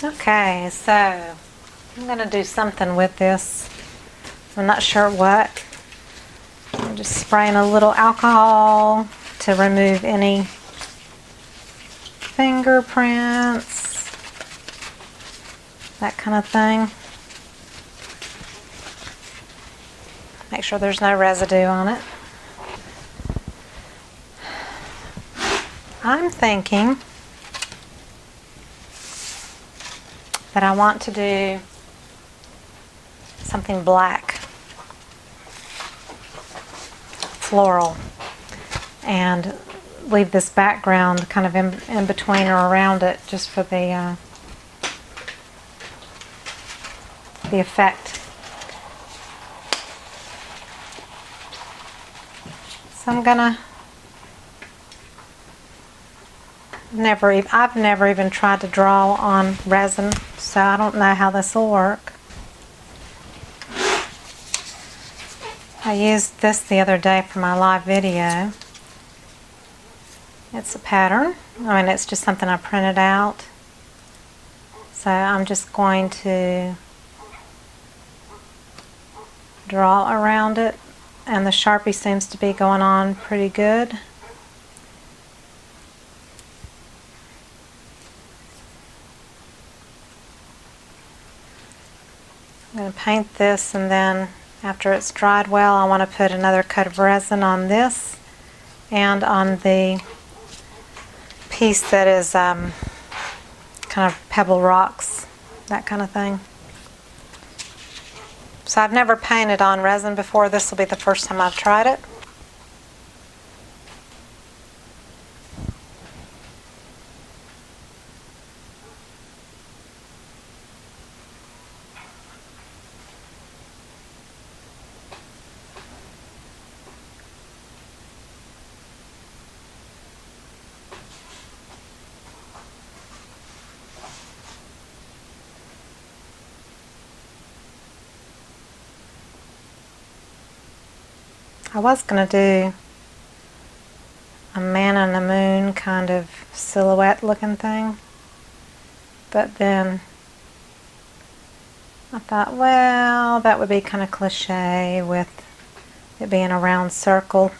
Okay, so I'm going to do something with this. I'm not sure what. I'm just spraying a little alcohol to remove any fingerprints, that kind of thing. Make sure there's no residue on it. I'm thinking that I want to do something black, floral, and leave this background kind of in between or around it just for the effect. So I'm gonna, I've never even tried to draw on resin, so I don't know how this will work. I used this the other day for my live video. It's a pattern. I mean, it's just something I printed out. So I'm just going to draw around it, and the Sharpie seems to be going on pretty good. I'm going to paint this, and then after it's dried well, I want to put another coat of resin on this and on the piece that is kind of pebble rocks, that kind of thing. So I've never painted on resin before. This will be the first time I've tried it. I was going to do a man on the moon kind of silhouette looking thing, but then I thought, well, that would be kind of cliche with it being a round circle.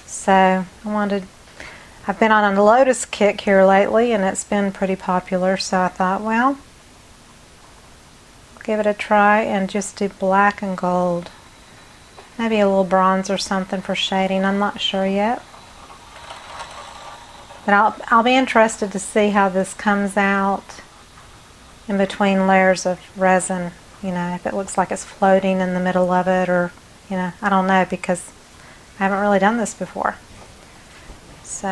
So I've been on a Lotus kick here lately, and it's been pretty popular, so I thought, well, give it a try and just do black and gold. Maybe a little bronze or something for shading, I'm not sure yet. But I'll be interested to see how this comes out in between layers of resin. You know, if it looks like it's floating in the middle of it, or, you know, I don't know, because I haven't really done this before. So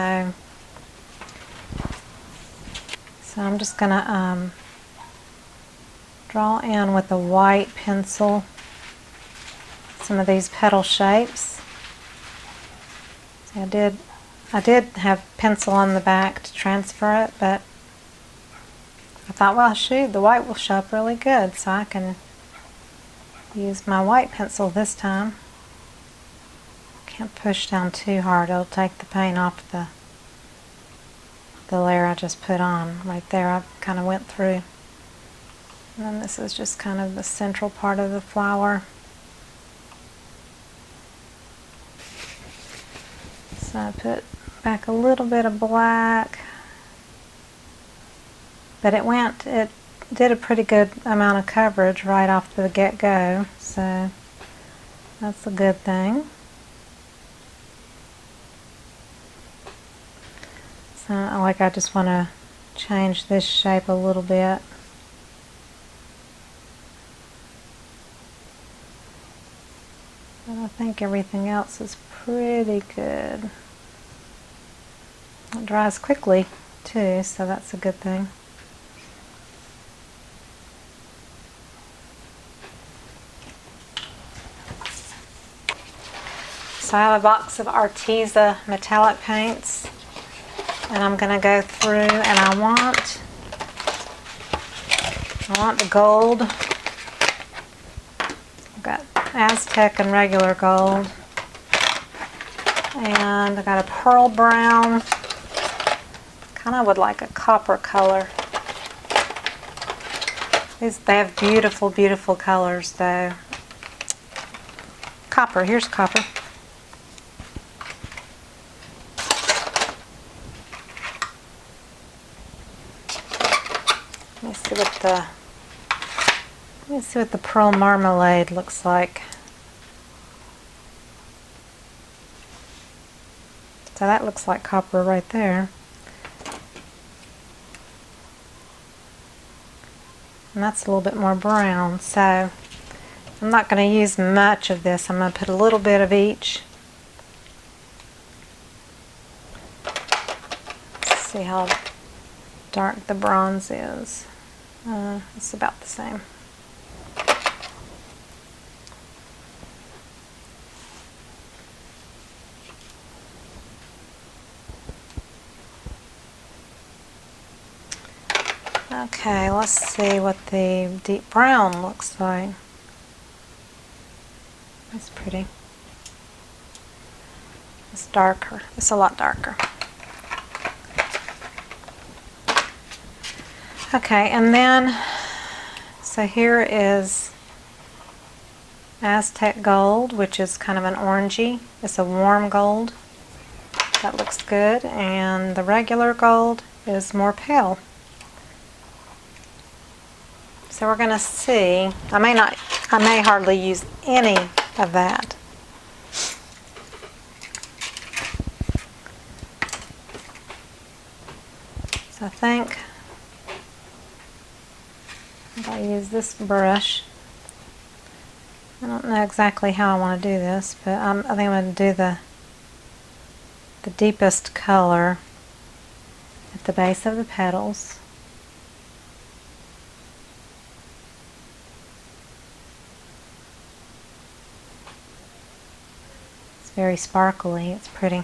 I'm just gonna draw in with a white pencil some of these petal shapes. See, I did have pencil on the back to transfer it, but I thought, well, shoot, the white will show up really good, so I can use my white pencil this time. Can't push down too hard, it'll take the paint off the layer I just put on. Right there, I kind of went through. And then this is just kind of the central part of the flower. So I put back a little bit of black, but it did a pretty good amount of coverage right off the get-go, so that's a good thing. So I just want to change this shape a little bit. But I think everything else is pretty good. It dries quickly too, so that's a good thing. So I have a box of Arteza Metallic paints, and I'm going to go through, and I want the gold. I've got Aztec and regular gold, and I got a pearl brown. Kind of would like a copper color. They have beautiful, beautiful colors though. Copper, here's copper. Let me see what the pearl marmalade looks like. So that looks like copper right there. And that's a little bit more brown, so I'm not going to use much of this. I'm going to put a little bit of each. Let's see how dark the bronze is. It's about the same. Okay, let's see what the deep brown looks like. That's pretty. It's darker. It's a lot darker. Okay, and then, so here is Aztec gold, which is kind of an orangey. It's a warm gold. That looks good. And the regular gold is more pale. So we're going to see. I may hardly use any of that. So I think I'll use this brush. I don't know exactly how I want to do this, but I think I'm going to do the deepest color at the base of the petals. It's very sparkly. It's pretty.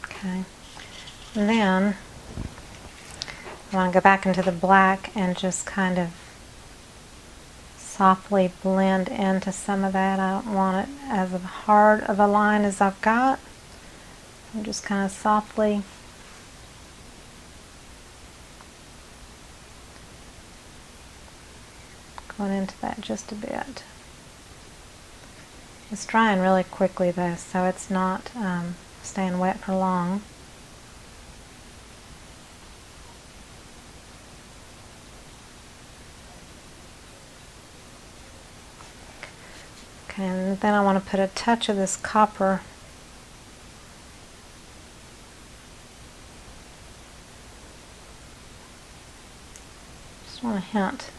Okay. And then I want to go back into the black and just kind of softly blend into some of that. I don't want it as hard of a line as I've got. I'm just kind of softly going into that just a bit. It's drying really quickly though, so it's not staying wet for long. Okay, and then I want to put a touch of this copper just want a hint.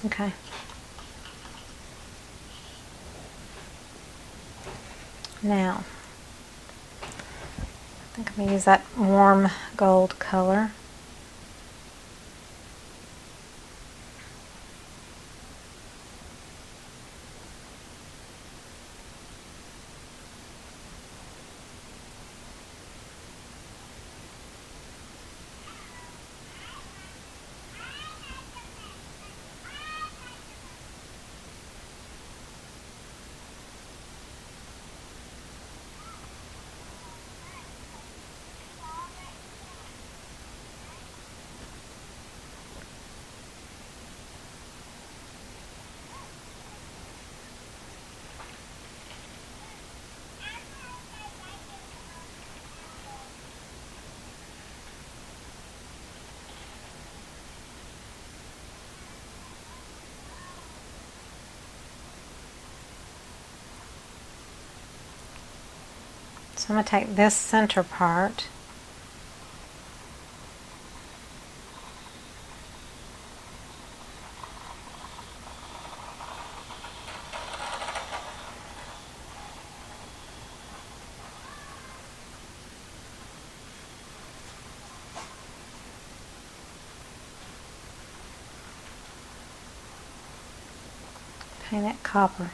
Okay. Now, I think I'm going to use that warm gold color. So I'm going to take this center part paint it copper.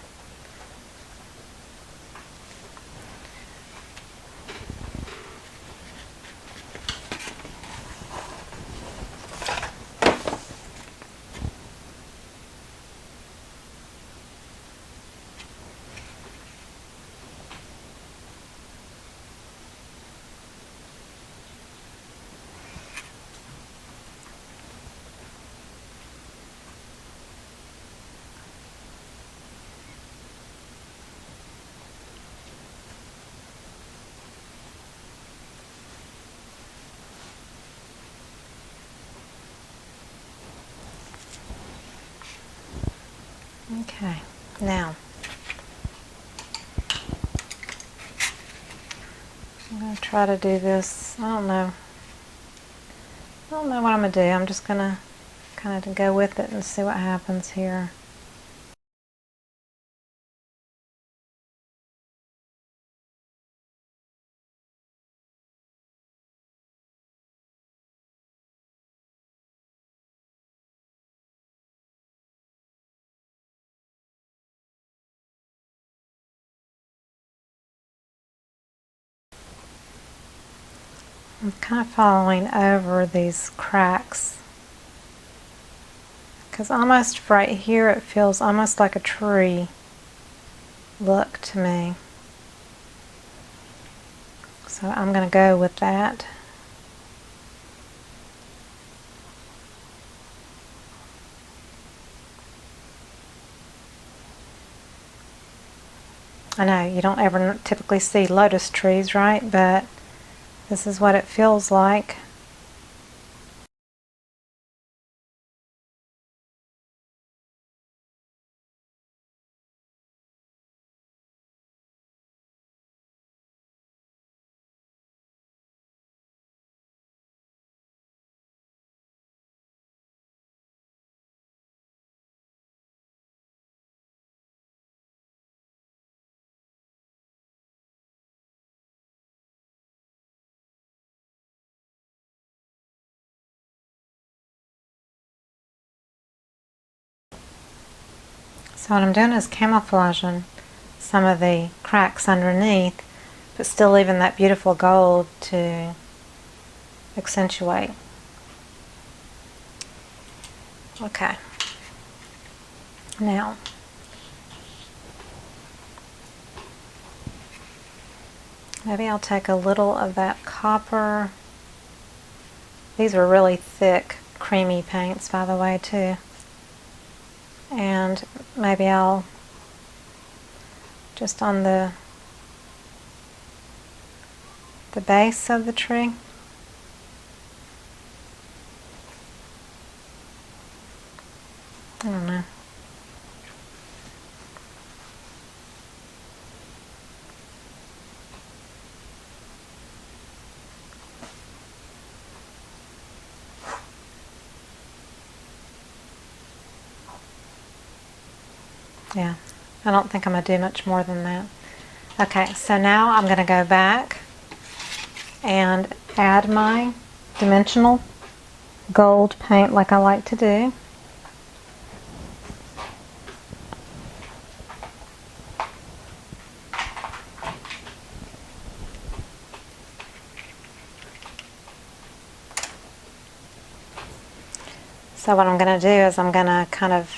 Okay, now I'm going to try to do this. I don't know what I'm going to do. I'm just going to kind of go with it and see what happens here. I'm kind of following over these cracks because almost right here it feels almost like a tree look to me. So I'm going to go with that. I know you don't ever typically see lotus trees, right? But this is what it feels like. So what I'm doing is camouflaging some of the cracks underneath, but still leaving that beautiful gold to accentuate. Okay. Now, maybe I'll take a little of that copper. These are really thick, creamy paints, by the way, too. And maybe I'll just on the base of the tree. I don't know. Yeah, I don't think I'm going to do much more than that. Okay, so now I'm going to go back and add my dimensional gold paint like I like to do. So what I'm going to do is I'm going to kind of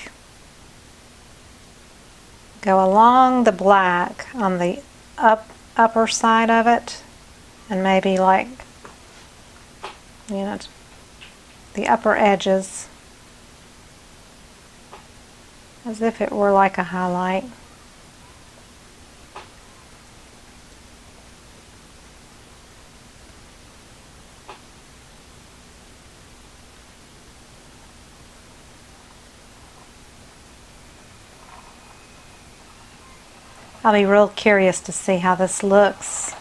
go along the black on the upper side of it, and maybe like, you know, the upper edges, as if it were like a highlight. I'll be real curious to see how this looks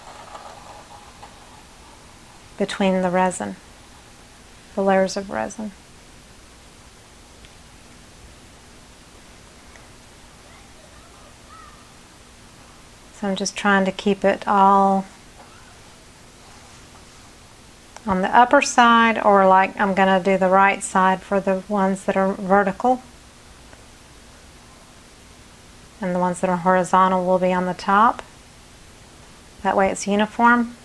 between the resin, the layers of resin. So I'm just trying to keep it all on the upper side, or like I'm going to do the right side for the ones that are vertical. and the ones that are horizontal will be on the top. That way it's uniform.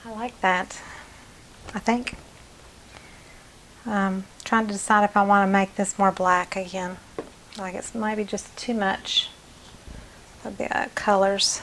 I like that. I think trying to decide if I want to make this more black again. Like it's maybe just too much of the colors.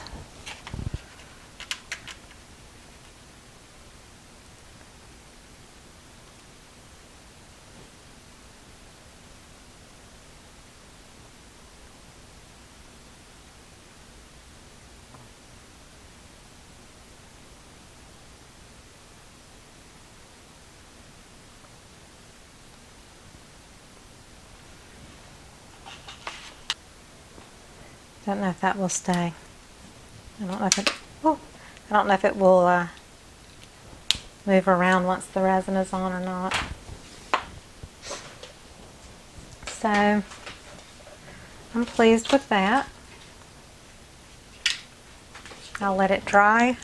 Don't know if that will stay. I don't know if it. Oh, I don't know if it will move around once the resin is on or not. So I'm pleased with that. I'll let it dry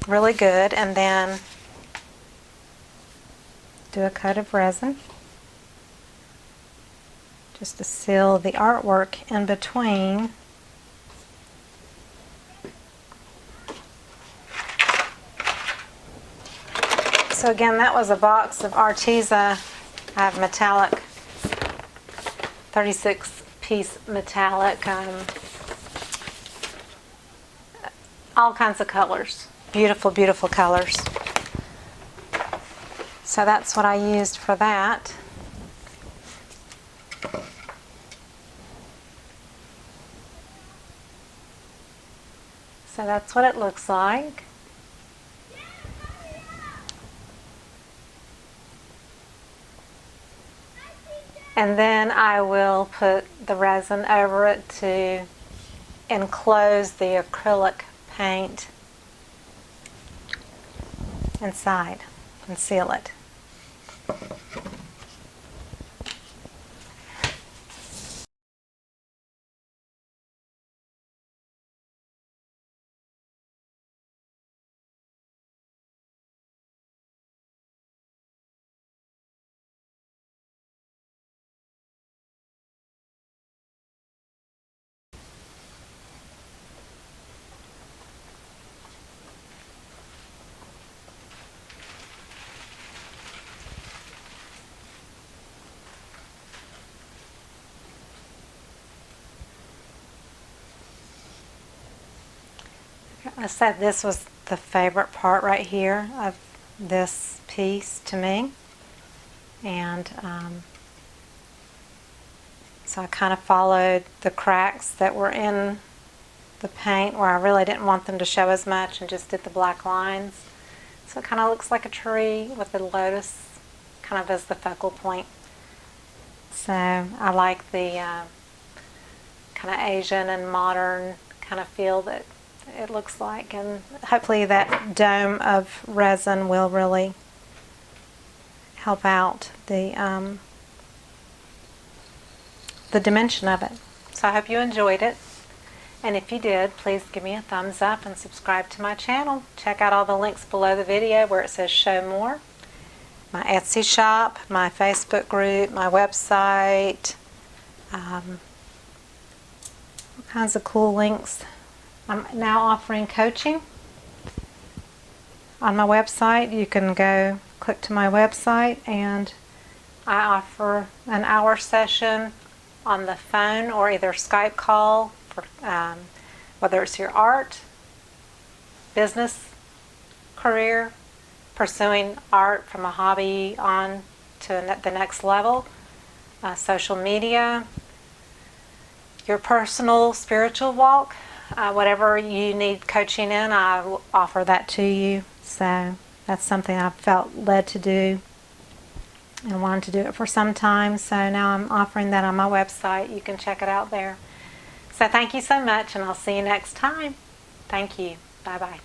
really good and then do a coat of resin just to seal the artwork in between. So again, that was a box of Arteza. I have metallic, 36-piece metallic, all kinds of colors. Beautiful, beautiful colors. So that's what I used for that. So that's what it looks like. And then I will put the resin over it to enclose the acrylic paint inside and seal it. I said this was the favorite part right here of this piece to me, and so I kind of followed the cracks that were in the paint where I really didn't want them to show as much and just did the black lines. So it kind of looks like a tree with the lotus kind of as the focal point. So I like the kind of Asian and modern kind of feel that it looks like, and hopefully that dome of resin will really help out the dimension of it. So I hope you enjoyed it, and if you did, please give me a thumbs up and subscribe to my channel. Check out all the links below the video where it says show more, my Etsy shop, my Facebook group, my website, all kinds of cool links. I'm now offering coaching on my website. You can go click to my website and I offer an hour session on the phone or either Skype call for whether it's your art, business, career, pursuing art from a hobby on to the next level, social media, your personal spiritual walk, whatever you need coaching in, I will offer that to you. So that's something I've felt led to do and wanted to do it for some time. So now I'm offering that on my website. You can check it out there. So thank you so much, and I'll see you next time. Thank you. Bye-bye.